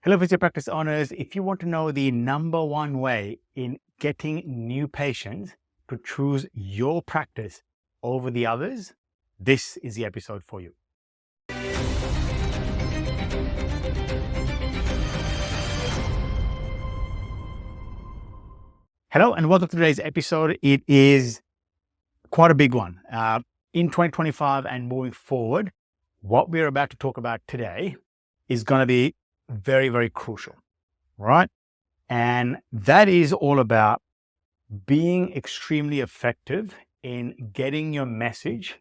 Hello, Physio Practice owners. If you want to know the number one way in getting new patients to choose your practice over the others, this is the episode for you. Hello, and welcome to today's episode. It is quite a big one. In 2025 and moving forward, what we're about to talk about today is going to be very, very crucial, right? And that is all about being extremely effective in getting your message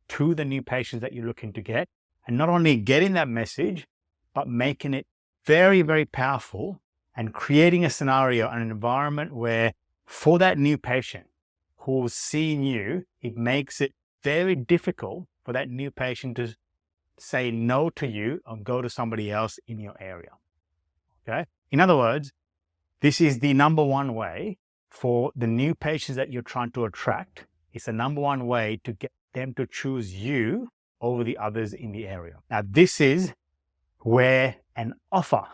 to the new patients that you're looking to get. And not only getting that message, but making it very, very powerful and creating a scenario and an environment where for that new patient who's seeing you, it makes it very difficult for that new patient to say no to you or go to somebody else in your area. Okay? In other words, this is the number one way for the new patients that you're trying to attract. It's the number one way to get them to choose you over the others in the area. Now, this is where an offer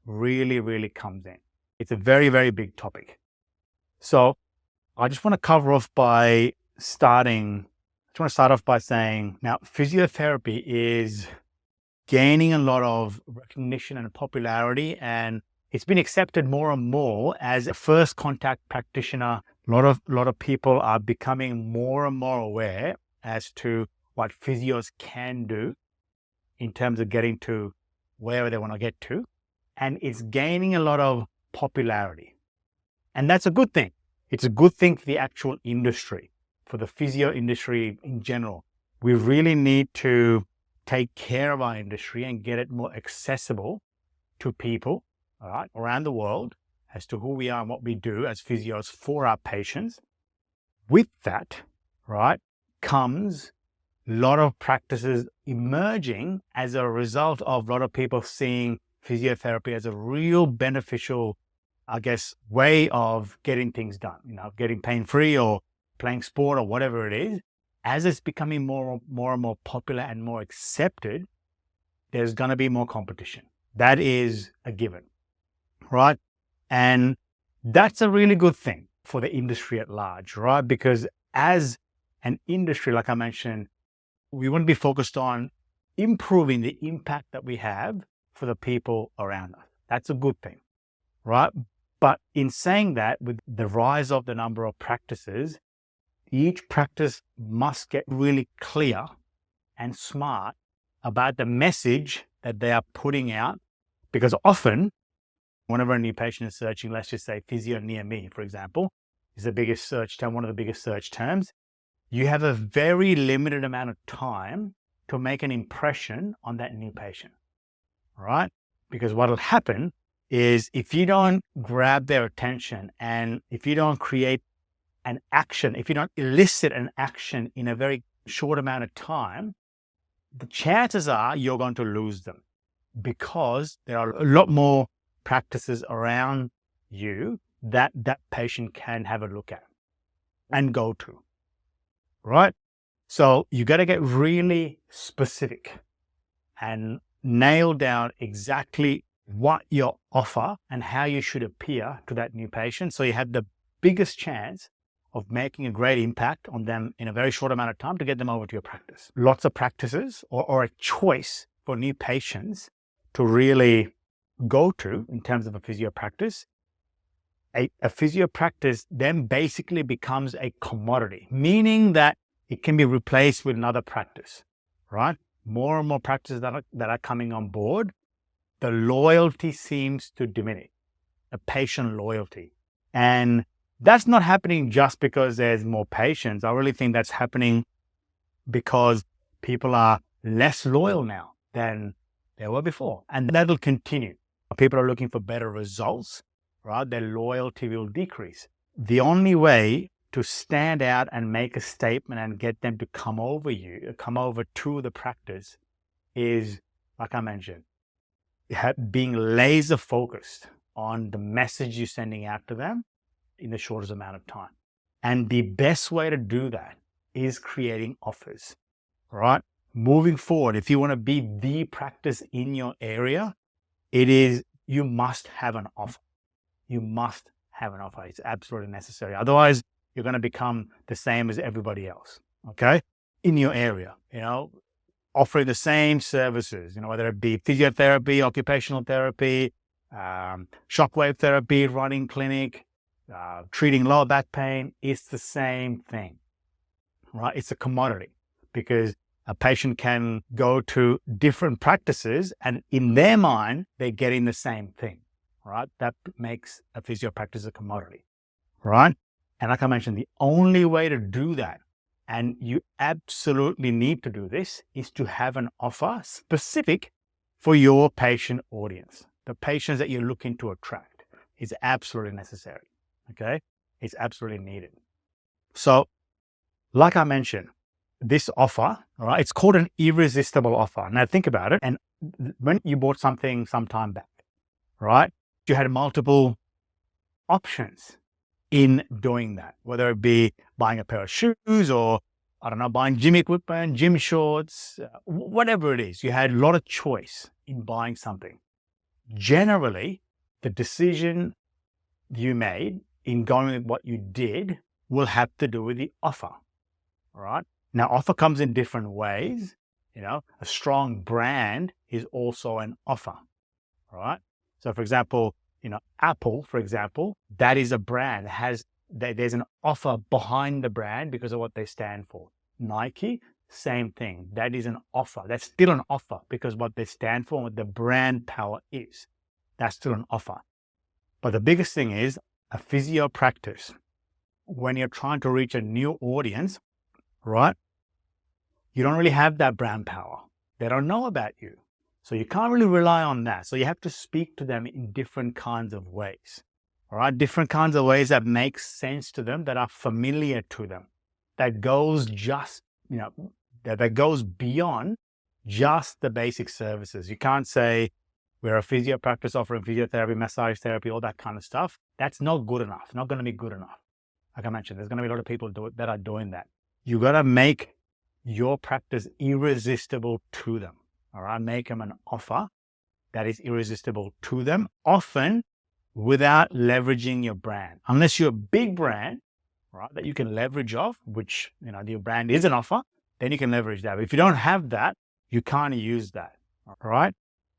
really, really comes in. It's a very, very big topic. So I just want to cover off by saying, now, physiotherapy is gaining a lot of recognition and popularity, and it's been accepted more and more as a first contact practitioner. A lot of people are becoming more and more aware as to what physios can do in terms of getting to wherever they want to get to. And it's gaining a lot of popularity. And that's a good thing. It's a good thing for the actual industry, for the physio industry in general. We really need to take care of our industry and get it more accessible to people, all right, around the world as to who we are and what we do as physios for our patients. With that, right, comes a lot of practices emerging as a result of a lot of people seeing physiotherapy as a real beneficial, way of getting things done, getting pain-free or playing sport or whatever it is. As it's becoming more and more popular and more accepted, there's going to be more competition. That is a given, right? And that's a really good thing for the industry at large, right? Because as an industry, like I mentioned, we want to be focused on improving the impact that we have for the people around us. That's a good thing, right? But in saying that, with the rise of the number of practices, each practice must get really clear and smart about the message that they are putting out. Because often, whenever a new patient is searching, let's just say physio near me, for example, is the biggest search term, one of the biggest search terms. You have a very limited amount of time to make an impression on that new patient, right? Because what will happen is if you don't grab their attention and if you don't create an action, if you don't elicit an action in a very short amount of time, the chances are you're going to lose them because there are a lot more practices around you that that patient can have a look at and go to, right? So you got to get really specific and nail down exactly what your offer and how you should appear to that new patient so you have the biggest chance of making a great impact on them in a very short amount of time to get them over to your practice. Lots of practices or a choice for new patients to really go to in terms of a physio practice. A physio practice then basically becomes a commodity, meaning that it can be replaced with another practice, right? More and more practices that are coming on board, the loyalty seems to diminish, the patient loyalty. And that's not happening just because there's more patients. I really think that's happening because people are less loyal now than they were before. And that'll continue. People are looking for better results, right? Their loyalty will decrease. The only way to stand out and make a statement and get them to come over to the practice is, like I mentioned, being laser focused on the message you're sending out to them in the shortest amount of time. And the best way to do that is creating offers, right? Moving forward, if you want to be the practice in your area, it is you must have an offer. You must have an offer. It's absolutely necessary. Otherwise, you're going to become the same as everybody else, okay, in your area, offering the same services, whether it be physiotherapy, occupational therapy, shockwave therapy, running clinic, treating lower back pain. It's the same thing, right? It's a commodity because a patient can go to different practices and in their mind, they're getting the same thing, right? That makes a physio practice a commodity, right? And like I mentioned, the only way to do that, and you absolutely need to do this, is to have an offer specific for your patient audience, the patients that you're looking to attract. Is absolutely necessary, okay? It's absolutely needed. So, like I mentioned, this offer, right, it's called an irresistible offer. Now think about it. And when you bought something some time back, right, you had multiple options in doing that, whether it be buying a pair of shoes or, I don't know, buying gym equipment, gym shorts, whatever it is. You had a lot of choice in buying something. Generally, the decision you made in going with what you did will have to do with the offer, all right? Now, offer comes in different ways. A strong brand is also an offer, all right? So, for example, Apple, for example, that is a brand. There's an offer behind the brand because of what they stand for. Nike, same thing. That is an offer. That's still an offer because what they stand for and what the brand power is. That's still an offer. But the biggest thing is a physio practice. When you're trying to reach a new audience, right? You don't really have that brand power. They don't know about you. So you can't really rely on that. So you have to speak to them in different kinds of ways, all right? Different kinds of ways that make sense to them, that are familiar to them, that goes just, that goes beyond just the basic services. You can't say, we're a physio practice offering physiotherapy, massage therapy, all that kind of stuff. That's not good enough. Not going to be good enough. Like I mentioned, there's going to be a lot of people that are doing that. You got to make your practice irresistible to them. All right, make them an offer that is irresistible to them, often without leveraging your brand. Unless you're a big brand, right, that you can leverage off, which, your brand is an offer, then you can leverage that. But if you don't have that, you can't use that, all right?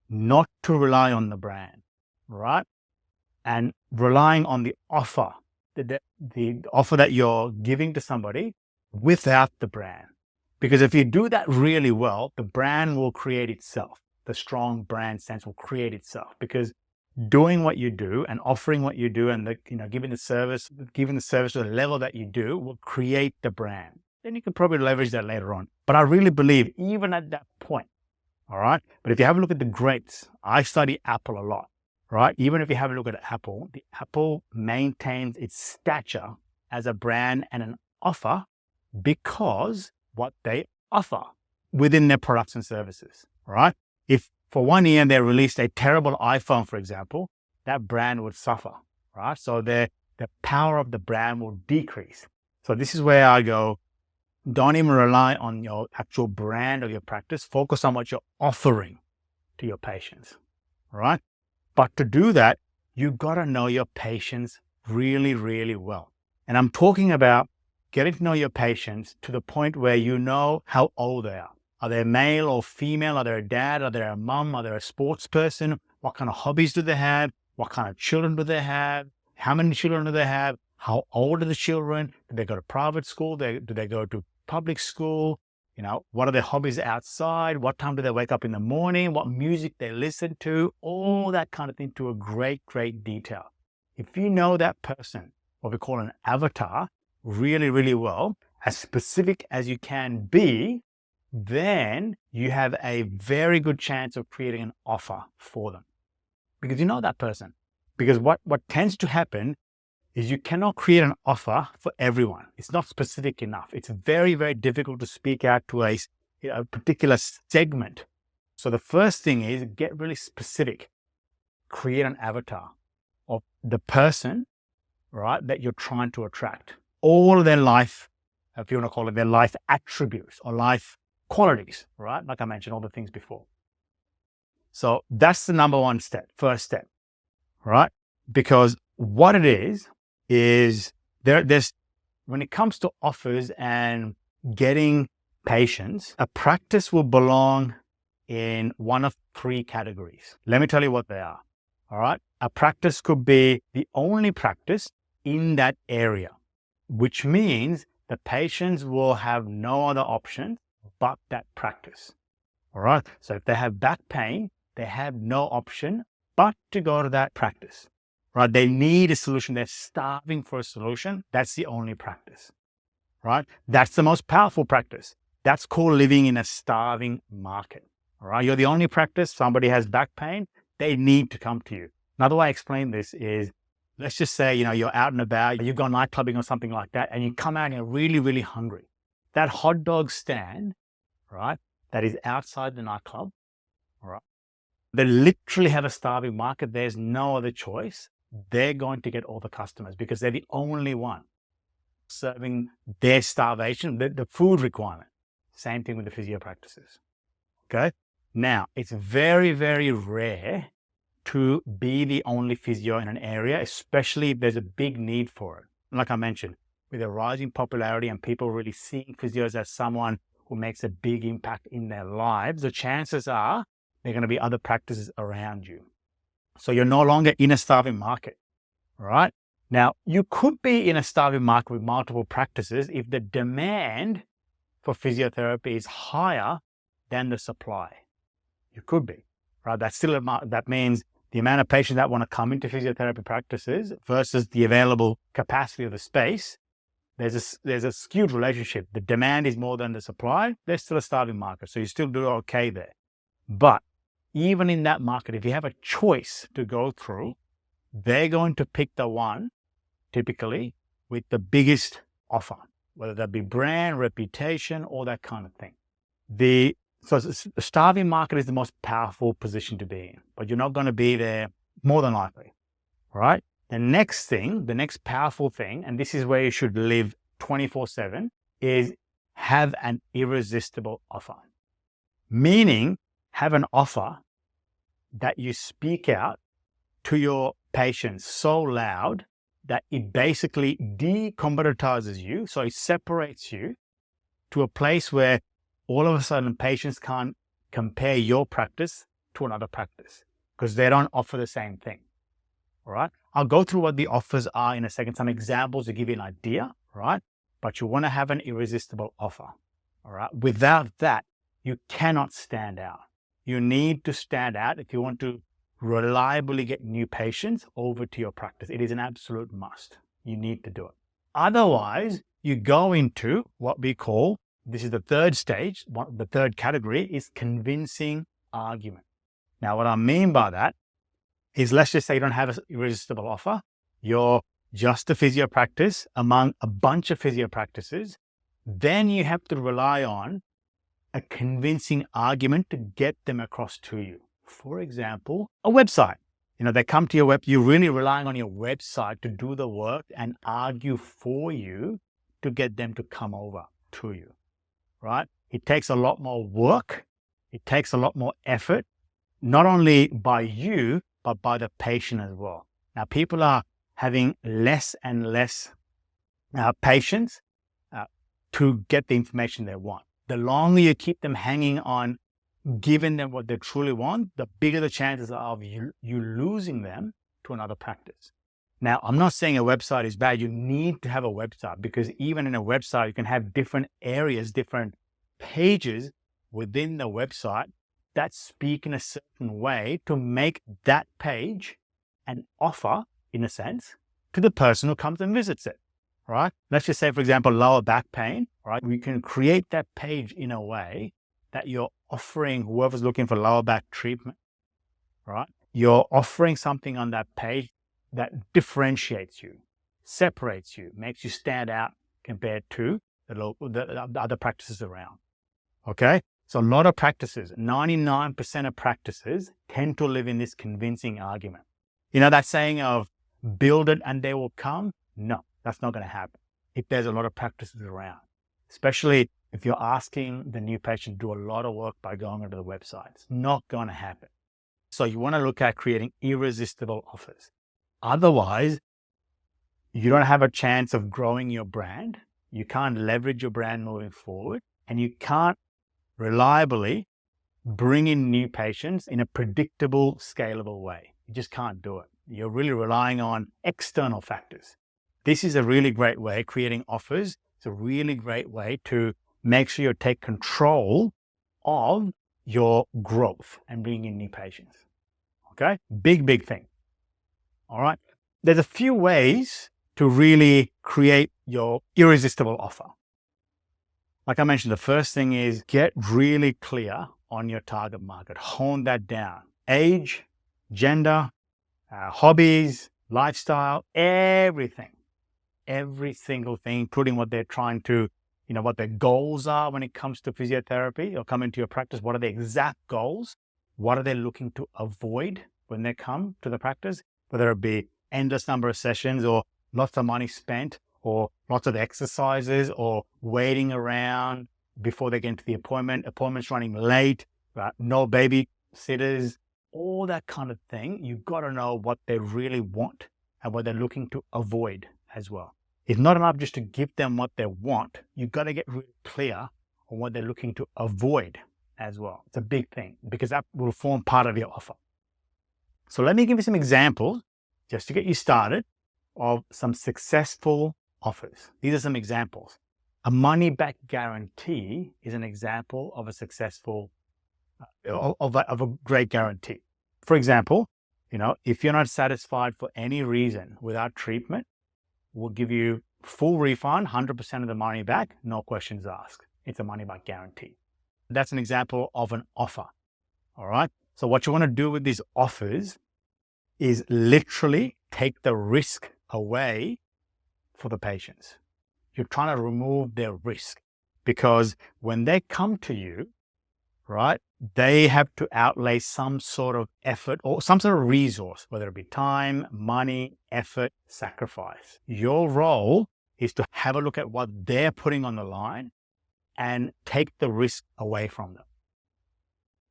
Not to rely on the brand, right? And relying on the offer, the offer that you're giving to somebody without the brand. Because if you do that really well, the brand will create itself. The strong brand sense will create itself, because doing what you do and offering what you do and giving the service to the level that you do will create the brand. Then you can probably leverage that later on. But I really believe even at that point, all right? But if you have a look at the greats, I study Apple a lot, right? Even if you have a look at Apple, the Apple maintains its stature as a brand and an offer because what they offer within their products and services, right? If for 1 year they released a terrible iPhone, for example, that brand would suffer, right? So the power of the brand will decrease. So this is where I go, don't even rely on your actual brand or your practice. Focus on what you're offering to your patients, right? But to do that, you got to know your patients really, really well. And I'm talking about getting to know your patients to the point where you know how old they are. Are they male or female? Are they a dad? Are they a mum? Are they a sports person? What kind of hobbies do they have? What kind of children do they have? How many children do they have? How old are the children? Do they go to private school? Do they go to public school? What are their hobbies outside? What time do they wake up in the morning? What music they listen to? All that kind of thing to a great, great detail. If you know that person, what we call an avatar, really, really well, as specific as you can be, then you have a very good chance of creating an offer for them. Because you know that person. Because what tends to happen is you cannot create an offer for everyone. It's not specific enough. It's very, very difficult to speak out to a particular segment. So the first thing is get really specific. Create an avatar of the person, right, that you're trying to attract. All of their life, if you want to call it their life attributes or life qualities, right? Like I mentioned, all the things before. So that's the number one step, first step. right? Because what it is there's when it comes to offers and getting patients, a practice will belong in one of three categories. Let me tell you what they are. All right. A practice could be the only practice in that area, which means the patients will have no other option but that practice. All right. So if they have back pain, they have no option but to go to that practice. Right. They need a solution. They're starving for a solution. That's the only practice. Right. That's the most powerful practice. That's called living in a starving market. All right. You're the only practice. Somebody has back pain. They need to come to you. Another way I explain this is, let's just say, you're out and about, you've gone nightclubbing or something like that, and you come out and you're really, really hungry. That hot dog stand, right, that is outside the nightclub, all right, they literally have a starving market. There's no other choice. They're going to get all the customers because they're the only one serving their starvation, the food requirement. Same thing with the physio practices. Okay. Now, it's very, very rare to be the only physio in an area, especially if there's a big need for it. Like I mentioned, with a rising popularity and people really seeing physios as someone who makes a big impact in their lives, the chances are there are going to be other practices around you. So you're no longer in a starving market, right? Now, you could be in a starving market with multiple practices if the demand for physiotherapy is higher than the supply. You could be, right? That means the amount of patients that want to come into physiotherapy practices versus the available capacity of the space. There's a skewed relationship. The demand is more than the supply. There's still a starving market, so you still do okay there. But even in that market, if you have a choice to go through, they're going to pick the one, typically, with the biggest offer, whether that be brand, reputation, or that kind of thing. So the starving market is the most powerful position to be in, but you're not going to be there more than likely, right? The next powerful thing, and this is where you should live 24/7, is have an irresistible offer. Meaning, have an offer that you speak out to your patients so loud that it basically decommoditizes you. So it separates you to a place where all of a sudden patients can't compare your practice to another practice because they don't offer the same thing. All right. I'll go through what the offers are in a second, some examples to give you an idea, right? But you want to have an irresistible offer. All right. Without that, you cannot stand out. You need to stand out if you want to reliably get new patients over to your practice. It is an absolute must. You need to do it. Otherwise, you go into what we call, this is the third stage, the third category is convincing argument. Now, what I mean by that is, let's just say you don't have an irresistible offer. You're just a physio practice among a bunch of physio practices. Then you have to rely on a convincing argument to get them across to you. For example, a website. They come to your web, you're really relying on your website to do the work and argue for you to get them to come over to you, right? It takes a lot more work. It takes a lot more effort, not only by you, but by the patient as well. Now, people are having less and less patience to get the information they want. The longer you keep them hanging on, giving them what they truly want, the bigger the chances are of you losing them to another practice. Now, I'm not saying a website is bad. You need to have a website because even in a website, you can have different areas, different pages within the website that speak in a certain way to make that page an offer, in a sense, to the person who comes and visits it, right? Let's just say, for example, lower back pain, right? We can create that page in a way that you're offering whoever's looking for lower back treatment, right? You're offering something on that page that differentiates you, separates you, makes you stand out compared to the other practices around, okay? So a lot of practices, 99% of practices tend to live in this convincing argument. That saying of build it and they will come? No, that's not going to happen if there's a lot of practices around, especially if you're asking the new patient to do a lot of work by going onto the website. It's not going to happen. So you want to look at creating irresistible offers. Otherwise, you don't have a chance of growing your brand. You can't leverage your brand moving forward, and you can't reliably bring in new patients in a predictable, scalable way. You just can't do it. You're really relying on external factors. This is a really great way, creating offers. It's a really great way to make sure you take control of your growth and bringing in new patients. Okay? Big thing. All right? There's a few ways to really create your irresistible offer. Like I mentioned, the first thing is get really clear on your target market. Hone that down. Age, gender, hobbies, lifestyle, everything. Every single thing, including what they're trying to, what their goals are when it comes to physiotherapy or come into your practice. What are the exact goals? What are they looking to avoid when they come to the practice? Whether it be endless number of sessions or lots of money spent or lots of exercises or waiting around before they get into the appointments running late, right? No babysitters, all that kind of thing. You've got to know what they really want and what they're looking to avoid as well. It's not enough just to give them what they want. You've got to get really clear on what they're looking to avoid as well. It's a big thing because that will form part of your offer. So let me give you some examples just to get you started of some successful offers. These are some examples. A money back guarantee is an example of a successful, of a great guarantee. For example, if you're not satisfied for any reason without treatment, we'll give you full refund, 100% of the money back, no questions asked. It's a money back guarantee. That's an example of an offer. All right. So what you want to do with these offers is literally take the risk away for the patients. You're trying to remove their risk because when they come to you, right, they have to outlay some sort of effort or some sort of resource, whether it be time, money, effort, sacrifice. Your role is to have a look at what they're putting on the line and take the risk away from them.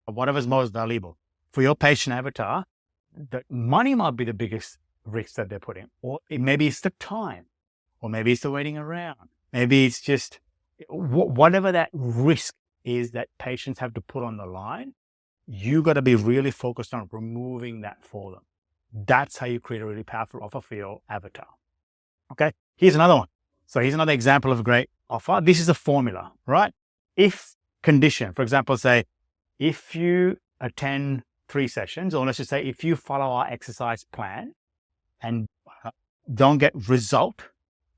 Whatever's most valuable. For your patient avatar, the money might be the biggest risk that they're putting, or maybe it's the time, or maybe it's the waiting around. Maybe it's just whatever that risk is that patients have to put on the line. You got to be really focused on removing that for them. That's how you create a really powerful offer for your avatar. Okay, here's another one. So here's another example of a great offer. This is a formula, right? If condition, for example, say, if you attend 3 sessions, or let's just say if you follow our exercise plan and don't get result,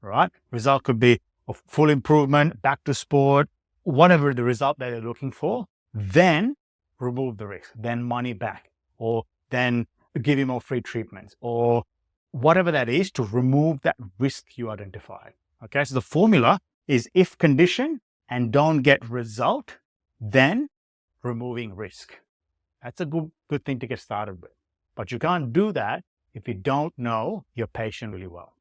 right? Result could be a full improvement, back to sport, whatever the result that they're looking for, then remove the risk, then money back, or then give you more free treatments, or whatever that is to remove that risk you identified. Okay, so the formula is if condition and don't get result, then removing risk. That's a good thing to get started with. But you can't do that if you don't know your patient really well.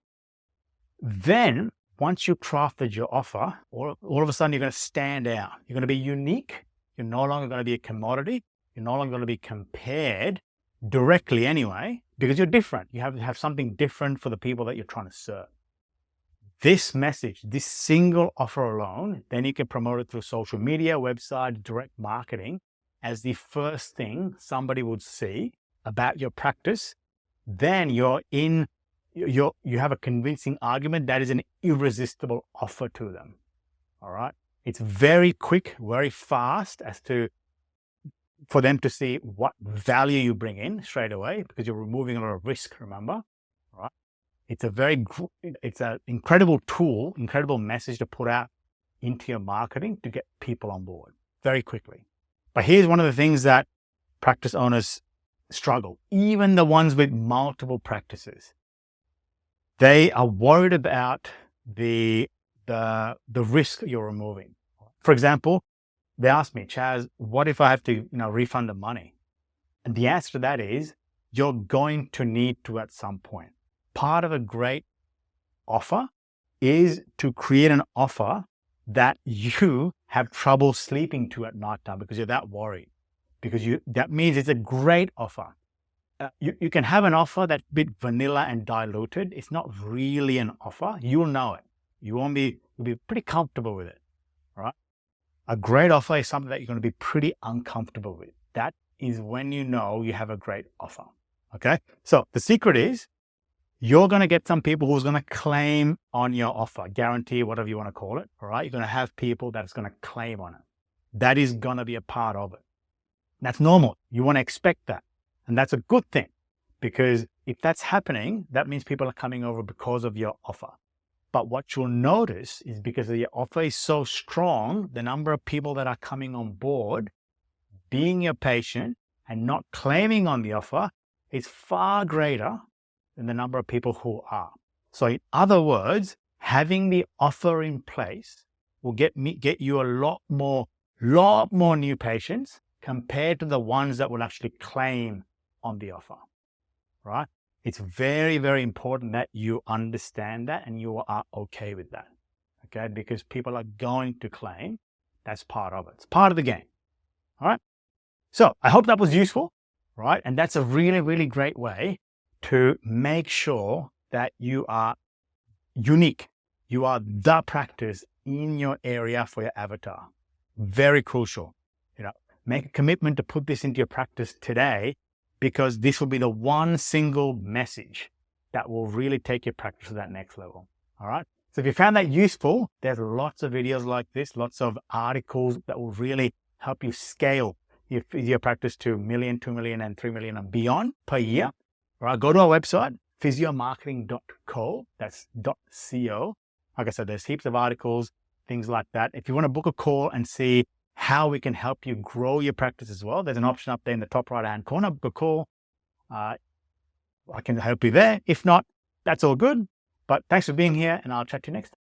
Then, once you crafted your offer, all of a sudden you're going to stand out. You're going to be unique. You're no longer going to be a commodity. You're no longer going to be compared directly anyway, because you're different. You have to have something different for the people that you're trying to serve. This message, this single offer alone, then you can promote it through social media, website, direct marketing as the first thing somebody would see about your practice. Then you have a convincing argument that is an irresistible offer to them. All right. It's very quick, very fast for them to see what value you bring in straight away, because you're removing a lot of risk, remember? All right. It's an incredible tool, incredible message to put out into your marketing to get people on board very quickly. But here's one of the things that practice owners struggle, even the ones with multiple practices. They are worried about the risk you're removing. For example, they ask me, Chaz, what if I have to refund the money? And the answer to that is you're going to need to at some point. Part of a great offer is to create an offer that you have trouble sleeping to at night time because you're that worried. because that means it's a great offer. You can have an offer that's a bit vanilla and diluted. It's not really an offer. You'll know it. You'll be pretty comfortable with it, right? A great offer is something that you're going to be pretty uncomfortable with. That is when you know you have a great offer, okay? So the secret is you're going to get some people who's going to claim on your offer, guarantee, whatever you want to call it, all right? You're going to have people that's going to claim on it. That is going to be a part of it. That's normal. You want to expect that. And that's a good thing, because if that's happening, that means people are coming over because of your offer. But what you'll notice is because your offer is so strong, the number of people that are coming on board, being your patient and not claiming on the offer is far greater than the number of people who are. So in other words, having the offer in place will get you a lot more new patients compared to the ones that will actually claim on the offer, right? It's very, very important that you understand that and you are okay with that, okay? Because people are going to claim. That's part of it. It's part of the game, all right? So I hope that was useful, right? And that's a really, really great way to make sure that you are unique. You are the practice in your area for your avatar. Very crucial. Make a commitment to put this into your practice today, because this will be the one single message that will really take your practice to that next level. All right. So if you found that useful, there's lots of videos like this, lots of articles that will really help you scale your practice to $1 million, $2 million, and $3 million and beyond per year. All right. Go to our website, physiomarketing.co. That's .co. Like I said, there's heaps of articles, things like that. If you want to book a call and see how we can help you grow your practice as well, there's an option up there in the top right-hand corner. Book a call. I can help you there. If not, that's all good. But thanks for being here, and I'll chat to you next time.